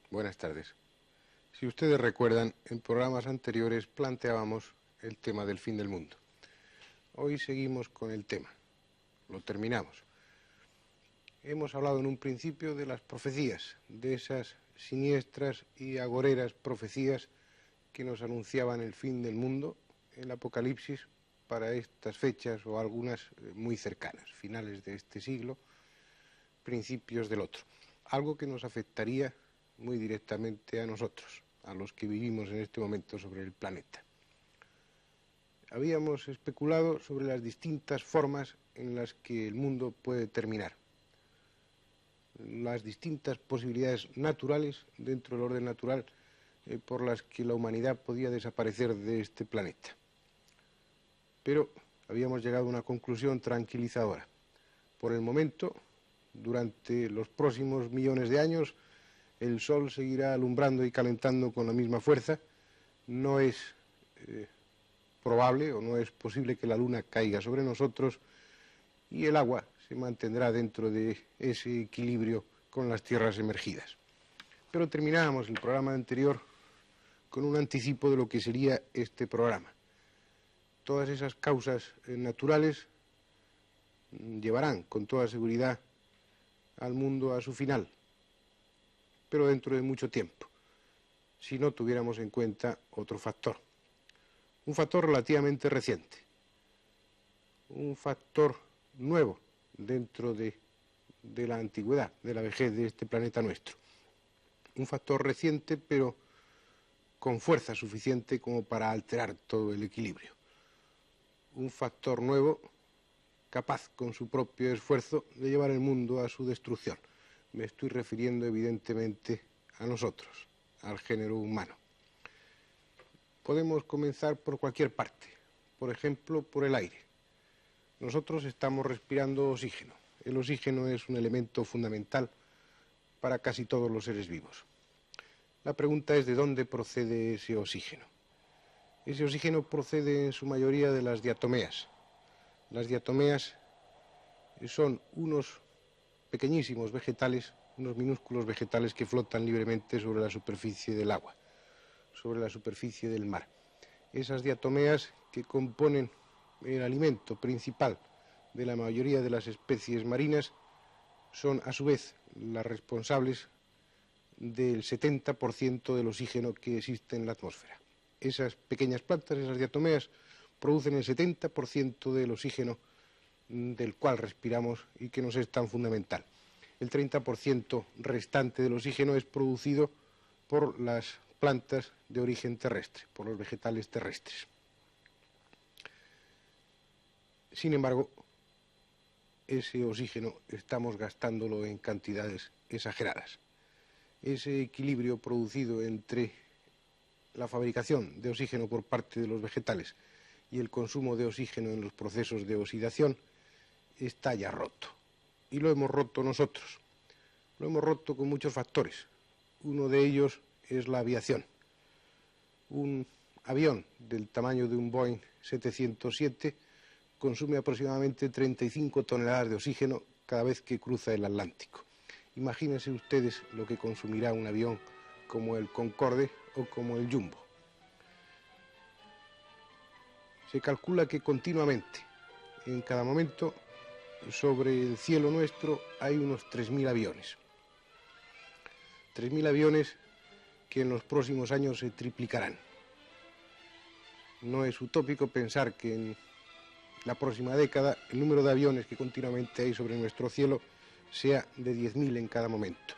Buenas tardes. Si ustedes recuerdan, en programas anteriores planteábamos el tema del fin del mundo. Hoy seguimos con el tema. Lo terminamos. Hemos hablado en un principio de las profecías, de esas siniestras y agoreras profecías que nos anunciaban el fin del mundo, el apocalipsis, para estas fechas o algunas muy cercanas, finales de este siglo, principios del otro. Algo que nos afectaría muy directamente a nosotros, a los que vivimos en este momento sobre el planeta. Habíamos especulado sobre las distintas formas en las que el mundo puede terminar, las distintas posibilidades naturales dentro del orden natural por las que la humanidad podía desaparecer de este planeta. Pero habíamos llegado a una conclusión tranquilizadora. Por el momento, durante los próximos millones de años, el Sol seguirá alumbrando y calentando con la misma fuerza. No es probable o no es posible que la Luna caiga sobre nosotros y el agua se mantendrá dentro de ese equilibrio con las tierras emergidas. Pero terminábamos el programa anterior con un anticipo de lo que sería este programa. Todas esas causas naturales llevarán con toda seguridad al mundo a su final, pero dentro de mucho tiempo, si no tuviéramos en cuenta otro factor. Un factor relativamente reciente, un factor nuevo dentro de la antigüedad, de la vejez de este planeta nuestro. Un factor reciente, pero con fuerza suficiente como para alterar todo el equilibrio. Un factor nuevo, capaz con su propio esfuerzo de llevar el mundo a su destrucción. Me estoy refiriendo evidentemente a nosotros, al género humano. Podemos comenzar por cualquier parte, por ejemplo, por el aire. Nosotros estamos respirando oxígeno. El oxígeno es un elemento fundamental para casi todos los seres vivos. La pregunta es de dónde procede ese oxígeno. Ese oxígeno procede en su mayoría de las diatomeas. Las diatomeas son unos pequeñísimos vegetales, unos minúsculos vegetales que flotan libremente sobre la superficie del agua, sobre la superficie del mar. Esas diatomeas que componen el alimento principal de la mayoría de las especies marinas son a su vez las responsables del 70% del oxígeno que existe en la atmósfera. Esas pequeñas plantas, esas diatomeas, producen el 70% del oxígeno del cual respiramos y que nos es tan fundamental. El 30% restante del oxígeno es producido por las plantas de origen terrestre, por los vegetales terrestres. Sin embargo, ese oxígeno estamos gastándolo en cantidades exageradas. Ese equilibrio producido entre la fabricación de oxígeno por parte de los vegetales y el consumo de oxígeno en los procesos de oxidación está ya roto. Y lo hemos roto nosotros. Lo hemos roto con muchos factores. Uno de ellos es la aviación. Un avión del tamaño de un Boeing 707 consume aproximadamente 35 toneladas de oxígeno cada vez que cruza el Atlántico. Imagínense ustedes lo que consumirá un avión como el Concorde o como el Jumbo. Se calcula que continuamente, en cada momento, sobre el cielo nuestro hay unos 3.000 aviones. 3.000 aviones que en los próximos años se triplicarán. No es utópico pensar que en la próxima década el número de aviones que continuamente hay sobre nuestro cielo sea de 10.000 en cada momento.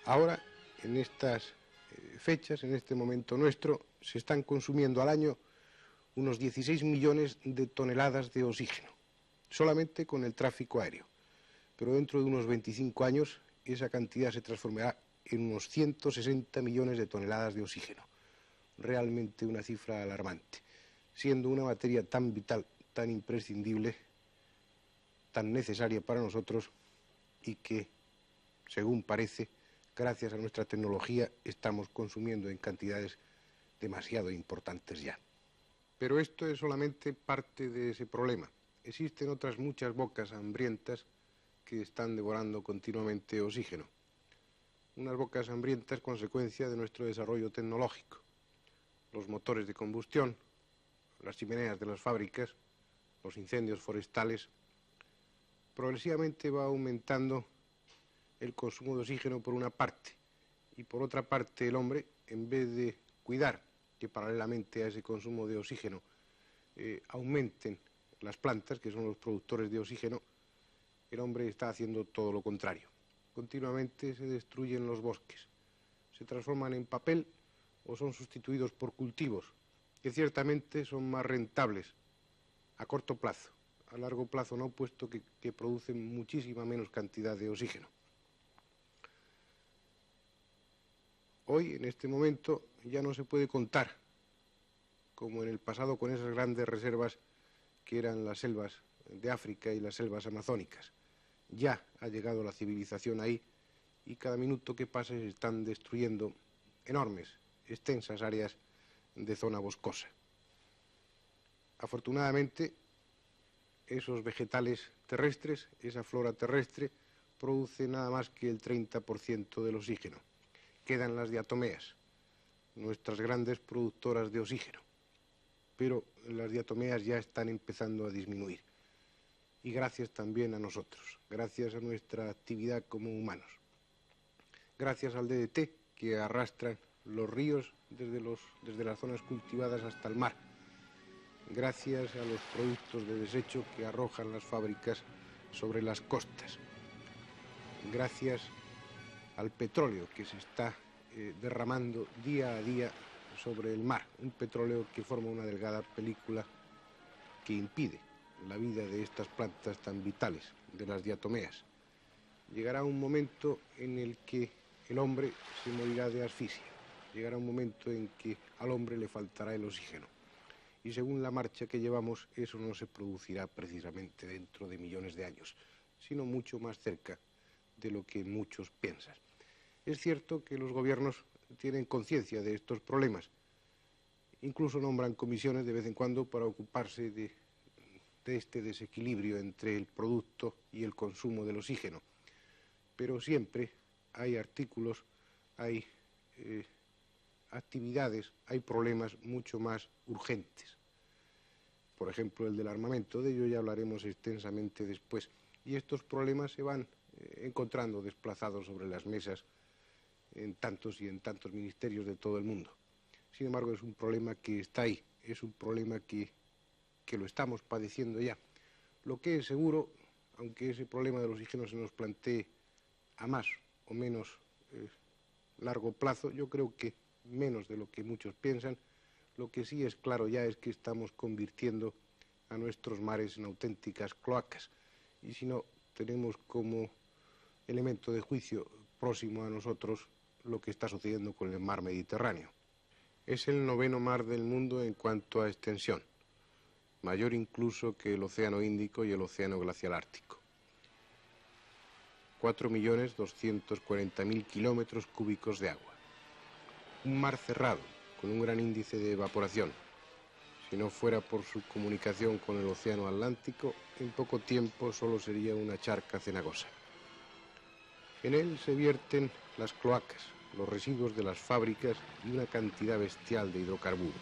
Ahora, en estas fechas, en este momento nuestro, se están consumiendo al año unos 16 millones de toneladas de oxígeno, solamente con el tráfico aéreo. Pero dentro de unos 25 años esa cantidad se transformará en unos 160 millones de toneladas de oxígeno. Realmente una cifra alarmante, siendo una materia tan vital, tan imprescindible, tan necesaria para nosotros y que, según parece, gracias a nuestra tecnología, estamos consumiendo en cantidades demasiado importantes ya. Pero esto es solamente parte de ese problema. Existen otras muchas bocas hambrientas que están devorando continuamente oxígeno. unas bocas hambrientas consecuencia de nuestro desarrollo tecnológico. Los motores de combustión, las chimeneas de las fábricas, los incendios forestales. Progresivamente va aumentando el consumo de oxígeno por una parte, y por otra parte el hombre, en vez de cuidar que paralelamente a ese consumo de oxígeno aumenten las plantas, que son los productores de oxígeno, el hombre está haciendo todo lo contrario. Continuamente se destruyen los bosques, se transforman en papel o son sustituidos por cultivos que ciertamente son más rentables a corto plazo, a largo plazo no, puesto que producen muchísima menos cantidad de oxígeno. Hoy, en este momento, ya no se puede contar, como en el pasado, con esas grandes reservas que eran las selvas de África y las selvas amazónicas. Ya ha llegado la civilización ahí y cada minuto que pasa se están destruyendo enormes, extensas áreas de zona boscosa. Afortunadamente, esos vegetales terrestres, esa flora terrestre, produce nada más que el 30% del oxígeno. Quedan las diatomeas, nuestras grandes productoras de oxígeno, pero las diatomeas ya están empezando a disminuir. Y gracias también a nosotros, gracias a nuestra actividad como humanos. Gracias al DDT que arrastran los ríos desde las zonas cultivadas hasta el mar. Gracias a los productos de desecho que arrojan las fábricas sobre las costas. Gracias al petróleo que se está derramando día a día sobre el mar. Un petróleo que forma una delgada película que impide la vida de estas plantas tan vitales, de las diatomeas. Llegará un momento en el que el hombre se morirá de asfixia. Llegará un momento en que al hombre le faltará el oxígeno. Y según la marcha que llevamos, eso no se producirá precisamente dentro de millones de años, sino mucho más cerca de lo que muchos piensan. Es cierto que los gobiernos tienen conciencia de estos problemas. Incluso nombran comisiones de vez en cuando para ocuparse de este desequilibrio entre el producto y el consumo del oxígeno. Pero siempre hay artículos, hay actividades, hay problemas mucho más urgentes. Por ejemplo, el del armamento, de ello ya hablaremos extensamente después. Y estos problemas se van encontrando desplazados sobre las mesas en tantos y en tantos ministerios de todo el mundo. Sin embargo, es un problema que está ahí, es un problema que lo estamos padeciendo ya. Lo que es seguro, aunque ese problema del oxígeno se nos plantee a más o menos largo plazo, yo creo que menos de lo que muchos piensan, lo que sí es claro ya es que estamos convirtiendo a nuestros mares en auténticas cloacas. Y si no, tenemos como elemento de juicio próximo a nosotros lo que está sucediendo con el mar Mediterráneo. Es el 9º mar del mundo en cuanto a extensión, mayor incluso que el Océano Índico y el Océano Glacial Ártico. 4.240.000 kilómetros cúbicos de agua. Un mar cerrado, con un gran índice de evaporación. Si no fuera por su comunicación con el Océano Atlántico, en poco tiempo solo sería una charca cenagosa. En él se vierten las cloacas, los residuos de las fábricas y una cantidad bestial de hidrocarburos.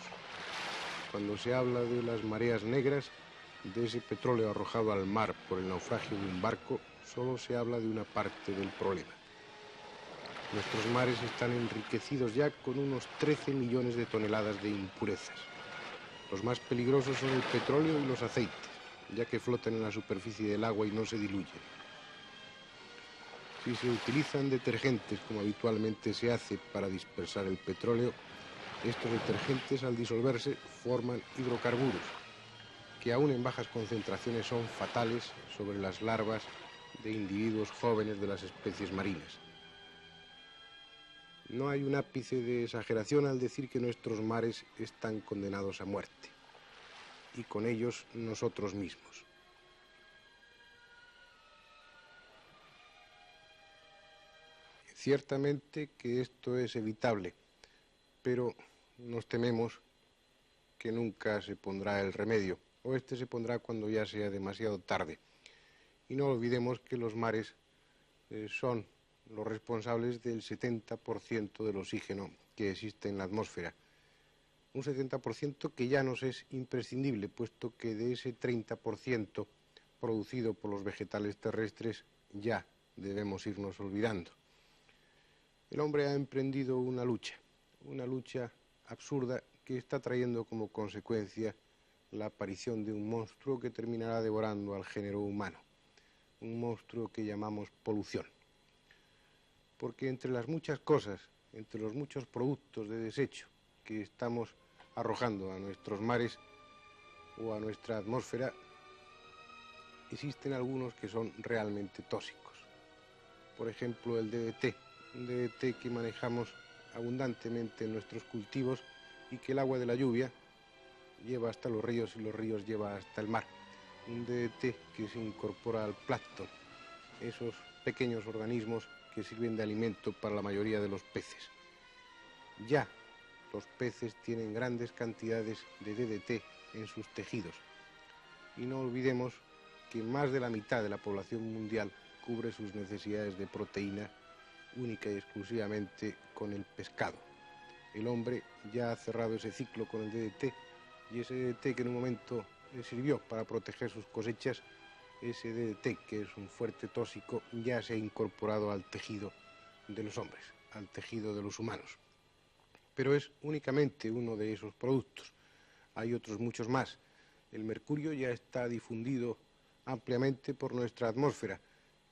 Cuando se habla de las mareas negras, de ese petróleo arrojado al mar por el naufragio de un barco, solo se habla de una parte del problema. Nuestros mares están enriquecidos ya con unos 13 millones de toneladas de impurezas. Los más peligrosos son el petróleo y los aceites, ya que flotan en la superficie del agua y no se diluyen. Si se utilizan detergentes, como habitualmente se hace para dispersar el petróleo, estos detergentes al disolverse forman hidrocarburos, que aún en bajas concentraciones son fatales sobre las larvas de individuos jóvenes de las especies marinas. No hay un ápice de exageración al decir que nuestros mares están condenados a muerte, y con ellos nosotros mismos. Ciertamente que esto es evitable, pero nos tememos que nunca se pondrá el remedio, o este se pondrá cuando ya sea demasiado tarde. Y no olvidemos que los mares son los responsables del 70% del oxígeno que existe en la atmósfera. Un 70% que ya nos es imprescindible, puesto que de ese 30% producido por los vegetales terrestres ya debemos irnos olvidando. El hombre ha emprendido una lucha absurda que está trayendo como consecuencia la aparición de un monstruo que terminará devorando al género humano, un monstruo que llamamos polución. Porque entre las muchas cosas, entre los muchos productos de desecho que estamos arrojando a nuestros mares o a nuestra atmósfera, existen algunos que son realmente tóxicos. Por ejemplo, el DDT, un DDT que manejamos abundantemente en nuestros cultivos y que el agua de la lluvia lleva hasta los ríos y los ríos lleva hasta el mar. Un DDT que se incorpora al plancton, esos pequeños organismos que sirven de alimento para la mayoría de los peces. Ya los peces tienen grandes cantidades de DDT en sus tejidos. Y no olvidemos que más de la mitad de la población mundial cubre sus necesidades de proteína única y exclusivamente con el pescado. El hombre ya ha cerrado ese ciclo con el DDT y ese DDT que en un momento le sirvió para proteger sus cosechas, ese DDT que es un fuerte tóxico ya se ha incorporado al tejido de los hombres, al tejido de los humanos. Pero es únicamente uno de esos productos. Hay otros muchos más. El mercurio ya está difundido ampliamente por nuestra atmósfera.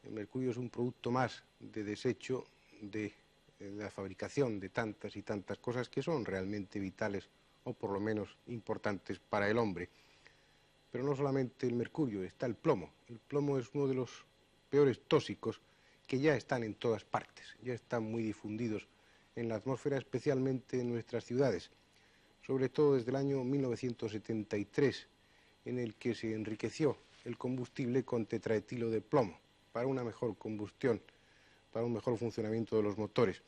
El mercurio es un producto más de desecho de la fabricación de tantas y tantas cosas que son realmente vitales o por lo menos importantes para el hombre. Pero no solamente el mercurio, está el plomo. El plomo es uno de los peores tóxicos que ya están en todas partes, ya están muy difundidos en la atmósfera, especialmente en nuestras ciudades, sobre todo desde el año 1973, en el que se enriqueció el combustible con tetraetilo de plomo para una mejor combustión, para un mejor funcionamiento de los motores.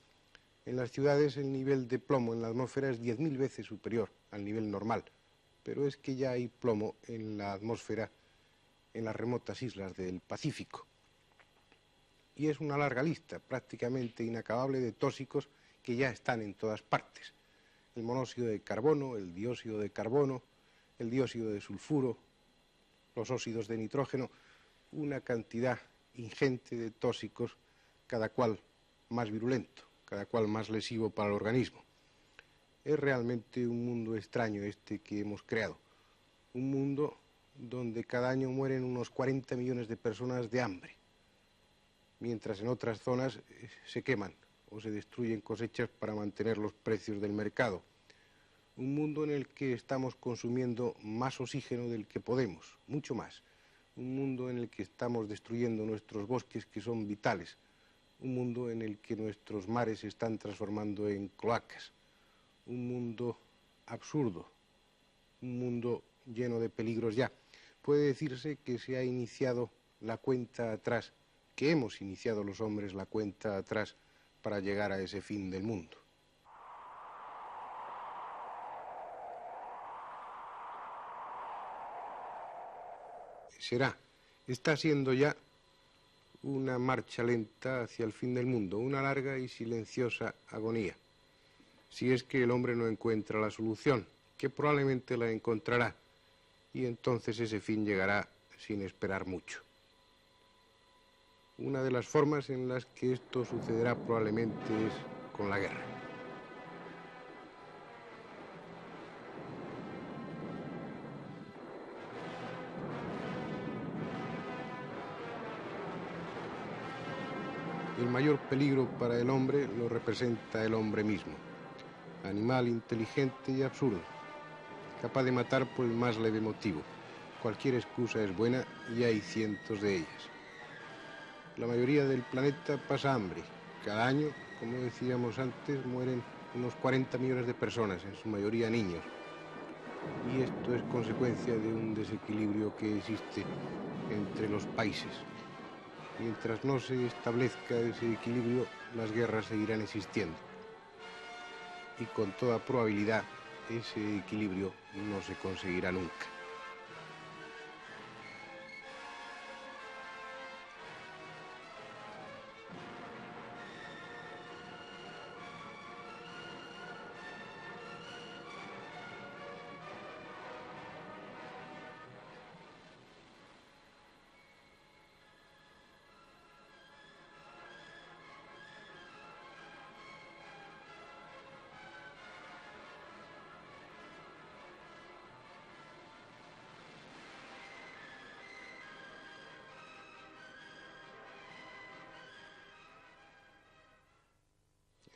En las ciudades el nivel de plomo en la atmósfera es 10.000 veces superior al nivel normal, pero es que ya hay plomo en la atmósfera en las remotas islas del Pacífico. Y es una larga lista, prácticamente inacabable, de tóxicos que ya están en todas partes. El monóxido de carbono, el dióxido de carbono, el dióxido de sulfuro, los óxidos de nitrógeno, una cantidad ingente de tóxicos, cada cual más virulento, cada cual más lesivo para el organismo. Es realmente un mundo extraño este que hemos creado, un mundo donde cada año mueren unos 40 millones de personas de hambre, mientras en otras zonas se queman o se destruyen cosechas para mantener los precios del mercado. Un mundo en el que estamos consumiendo más oxígeno del que podemos, mucho más. Un mundo en el que estamos destruyendo nuestros bosques que son vitales. Un mundo en el que nuestros mares se están transformando en cloacas. Un mundo absurdo. Un mundo lleno de peligros ya. Puede decirse que se ha iniciado la cuenta atrás, que hemos iniciado los hombres la cuenta atrás para llegar a ese fin del mundo. Está siendo ya una marcha lenta hacia el fin del mundo, una larga y silenciosa agonía. Si es que el hombre no encuentra la solución, que probablemente la encontrará, y entonces ese fin llegará sin esperar mucho. Una de las formas en las que esto sucederá probablemente es con la guerra. El mayor peligro para el hombre lo representa el hombre mismo, animal inteligente y absurdo, capaz de matar por el más leve motivo. Cualquier excusa es buena y hay cientos de ellas. La mayoría del planeta pasa hambre. Cada año, como decíamos antes, mueren unos 40 millones de personas, en su mayoría niños. Y esto es consecuencia de un desequilibrio que existe entre los países. Mientras no se establezca ese equilibrio, las guerras seguirán existiendo. Y con toda probabilidad, ese equilibrio no se conseguirá nunca.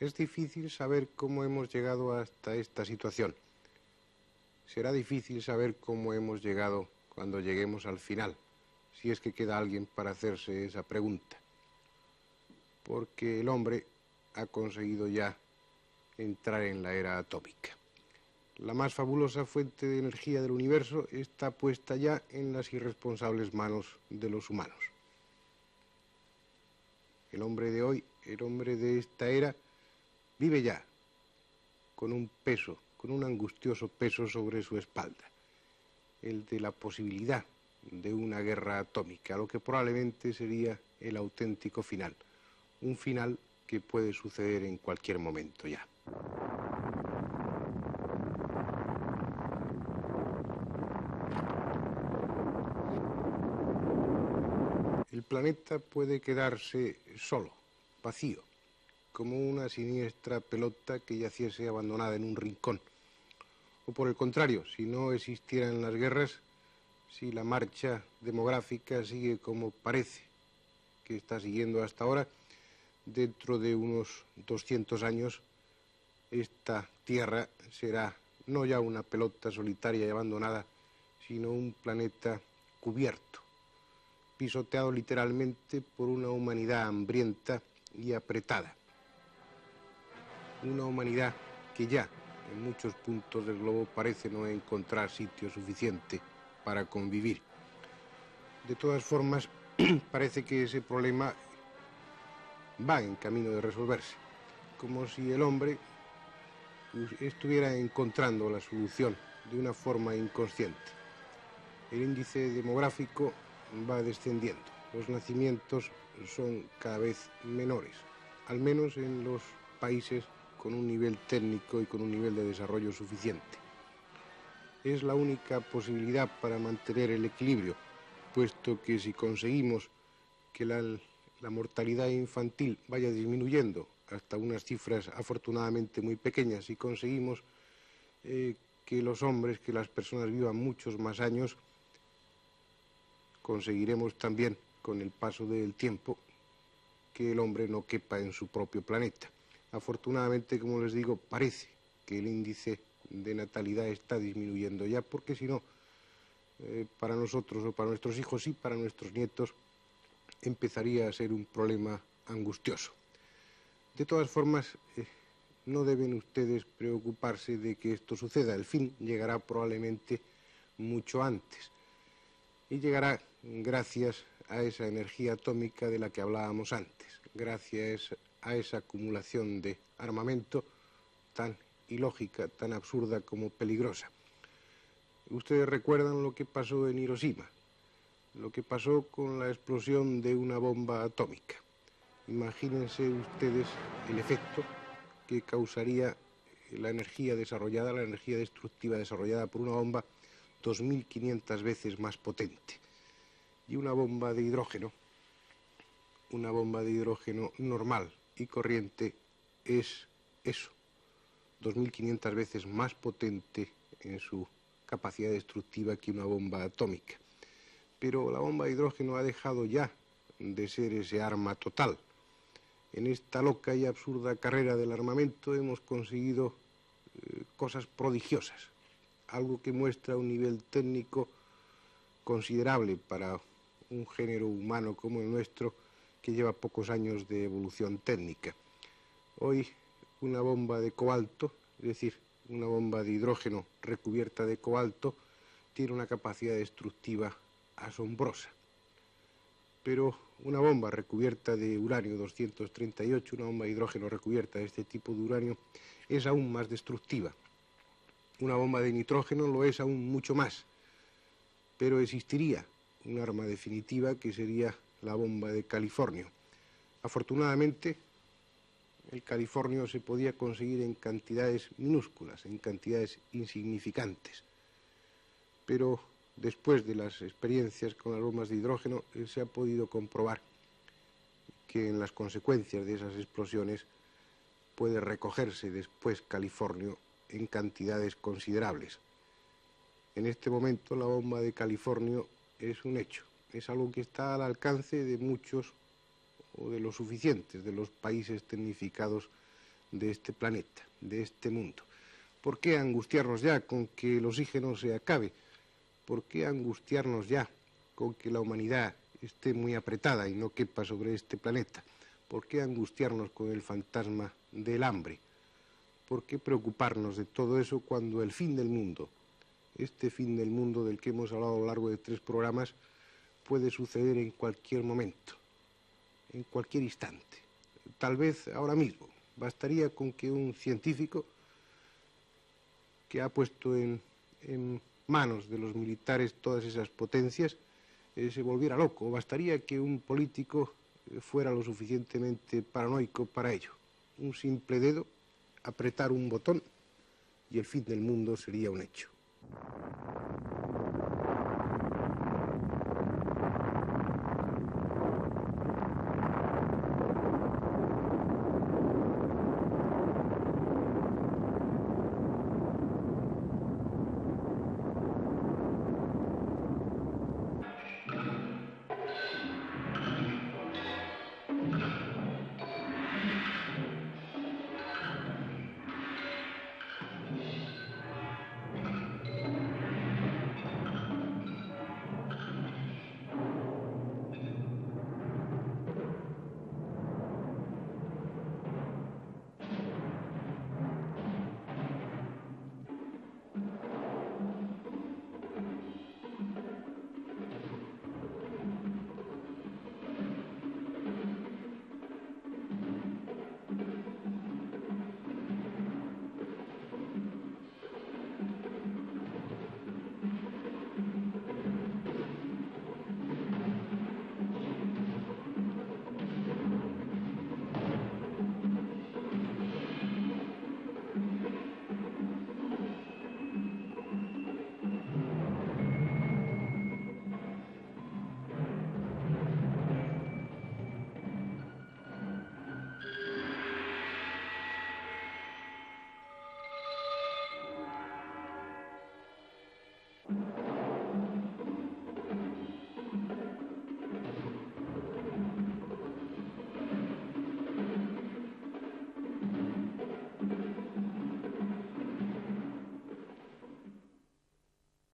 Es difícil saber cómo hemos llegado hasta esta situación. Será difícil saber cómo hemos llegado cuando lleguemos al final, si es que queda alguien para hacerse esa pregunta. Porque el hombre ha conseguido ya entrar en la era atómica. La más fabulosa fuente de energía del universo está puesta ya en las irresponsables manos de los humanos. El hombre de hoy, el hombre de esta era, vive ya con un peso, con un angustioso peso sobre su espalda, el de la posibilidad de una guerra atómica, lo que probablemente sería el auténtico final, un final que puede suceder en cualquier momento ya. El planeta puede quedarse solo, vacío, como una siniestra pelota que yaciese abandonada en un rincón. O por el contrario, si no existieran las guerras, si la marcha demográfica sigue como parece que está siguiendo hasta ahora, dentro de unos 200 años esta Tierra será no ya una pelota solitaria y abandonada, sino un planeta cubierto, pisoteado literalmente por una humanidad hambrienta y apretada. Una humanidad que ya en muchos puntos del globo parece no encontrar sitio suficiente para convivir. De todas formas, parece que ese problema va en camino de resolverse, como si el hombre estuviera encontrando la solución de una forma inconsciente. El índice demográfico va descendiendo, los nacimientos son cada vez menores, al menos en los países con un nivel técnico y con un nivel de desarrollo suficiente. Es la única posibilidad para mantener el equilibrio, puesto que si conseguimos que la mortalidad infantil vaya disminuyendo hasta unas cifras afortunadamente muy pequeñas, si conseguimos que los hombres, que las personas vivan muchos más años, conseguiremos también, con el paso del tiempo, que el hombre no quepa en su propio planeta. Afortunadamente, como les digo, parece que el índice de natalidad está disminuyendo ya, porque si no, para nosotros o para nuestros hijos y para nuestros nietos, empezaría a ser un problema angustioso. De todas formas, no deben ustedes preocuparse de que esto suceda. El fin llegará probablemente mucho antes. Y llegará gracias a esa energía atómica de la que hablábamos antes, gracias a esa acumulación de armamento tan ilógica, tan absurda como peligrosa. Ustedes recuerdan lo que pasó en Hiroshima, lo que pasó con la explosión de una bomba atómica. Imagínense ustedes el efecto que causaría la energía desarrollada, la energía destructiva desarrollada por una bomba 2500 veces más potente. Y una bomba de hidrógeno normal y corriente es eso, 2500 veces más potente en su capacidad destructiva que una bomba atómica. Pero la bomba de hidrógeno ha dejado ya de ser ese arma total. En esta loca y absurda carrera del armamento hemos conseguido cosas prodigiosas, algo que muestra un nivel técnico considerable para un género humano como el nuestro, que lleva pocos años de evolución técnica. Hoy una bomba de cobalto, es decir, una bomba de hidrógeno recubierta de cobalto, tiene una capacidad destructiva asombrosa. Pero una bomba recubierta de uranio 238, una bomba de hidrógeno recubierta de este tipo de uranio, es aún más destructiva. Una bomba de nitrógeno lo es aún mucho más, pero existiría un arma definitiva que sería la bomba de californio. Afortunadamente, el californio se podía conseguir en cantidades minúsculas, en cantidades insignificantes, pero después de las experiencias con las bombas de hidrógeno se ha podido comprobar que en las consecuencias de esas explosiones puede recogerse después californio en cantidades considerables. En este momento la bomba de californio es un hecho, es algo que está al alcance de muchos o de los suficientes de los países tecnificados de este planeta, de este mundo. ¿Por qué angustiarnos ya con que el oxígeno se acabe? ¿Por qué angustiarnos ya con que la humanidad esté muy apretada y no quepa sobre este planeta? ¿Por qué angustiarnos con el fantasma del hambre? ¿Por qué preocuparnos de todo eso cuando el fin del mundo, este fin del mundo del que hemos hablado a lo largo de 3 programas, puede suceder en cualquier momento, en cualquier instante? Tal vez ahora mismo. Bastaría con que un científico que ha puesto en manos de los militares todas esas potencias se volviera loco. Bastaría que un político fuera lo suficientemente paranoico para ello. Un simple dedo, apretar un botón y el fin del mundo sería un hecho.